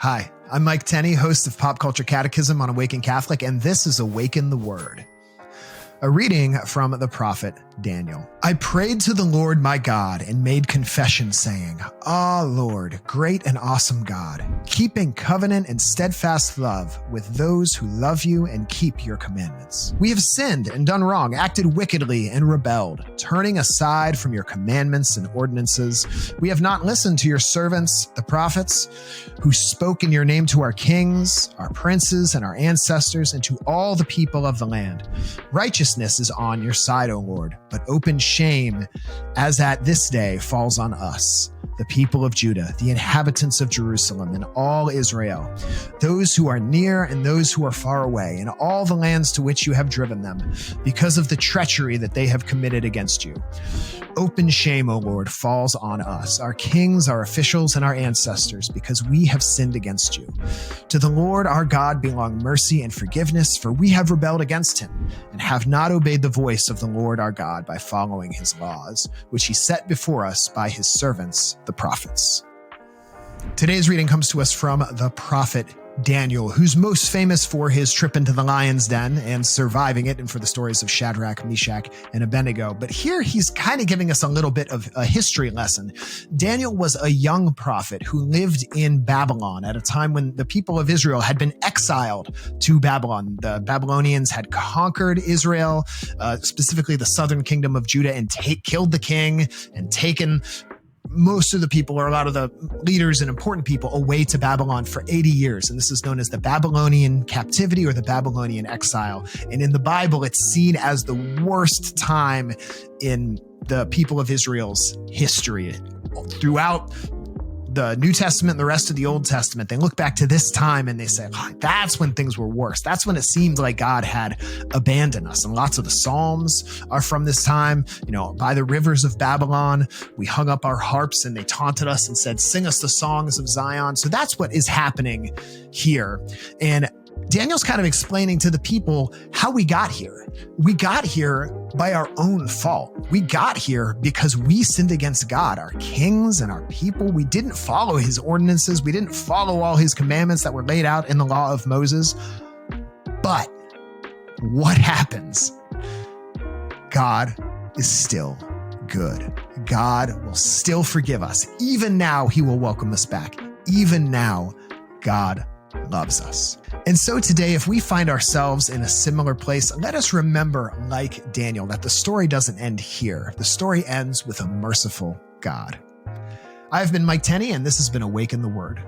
Hi, I'm Mike Tenney, host of Pop Culture Catechism on Awaken Catholic, and this is Awaken the Word. A reading from the prophet Daniel. I prayed to the Lord my God and made confession saying, Ah, Lord, great and awesome God, keeping covenant and steadfast love with those who love you and keep your commandments. We have sinned and done wrong, acted wickedly and rebelled, turning aside from your commandments and ordinances. We have not listened to your servants, the prophets, who spoke in your name to our kings, our princes, and our ancestors, and to all the people of the land. Righteousness is on your side, O Lord, but open shame, as at this day, falls on us, the people of Judah, the inhabitants of Jerusalem, and all Israel, those who are near and those who are far away, in all the lands to which you have driven them, because of the treachery that they have committed against you. Open shame, O Lord, falls on us, our kings, our officials, and our ancestors, because we have sinned against you. To the Lord our God belong mercy and forgiveness, for we have rebelled against him, and have not obeyed the voice of the Lord our God by following his laws, which he set before us by his servants, the prophets. Today's reading comes to us from the prophet Daniel, who's most famous for his trip into the lion's den and surviving it, and for the stories of Shadrach, Meshach, and Abednego. But here he's kind of giving us a little bit of a history lesson. Daniel was a young prophet who lived in Babylon at a time when the people of Israel had been exiled to Babylon. The Babylonians had conquered Israel, specifically the southern kingdom of Judah, and killed the king and taken most of the people, or a lot of the leaders and important people, away to Babylon for 80 years. And this is known as the Babylonian captivity or the Babylonian exile. And in the Bible, it's seen as the worst time in the people of Israel's history. Throughout the New Testament and the rest of the Old Testament, they look back to this time and they say, oh, that's when things were worse. That's when it seemed like God had abandoned us. And lots of the Psalms are from this time. You know, by the rivers of Babylon, we hung up our harps and they taunted us and said, sing us the songs of Zion. So that's what is happening here. And Daniel's kind of explaining to the people how we got here. We got here by our own fault. We got here because we sinned against God, our kings and our people. We didn't follow his ordinances. We didn't follow all his commandments that were laid out in the law of Moses. But what happens? God is still good. God will still forgive us. Even now, he will welcome us back. Even now, God loves us. And so today, if we find ourselves in a similar place, let us remember, like Daniel, that the story doesn't end here. The story ends with a merciful God. I've been Mike Tenney, and this has been Awaken the Word.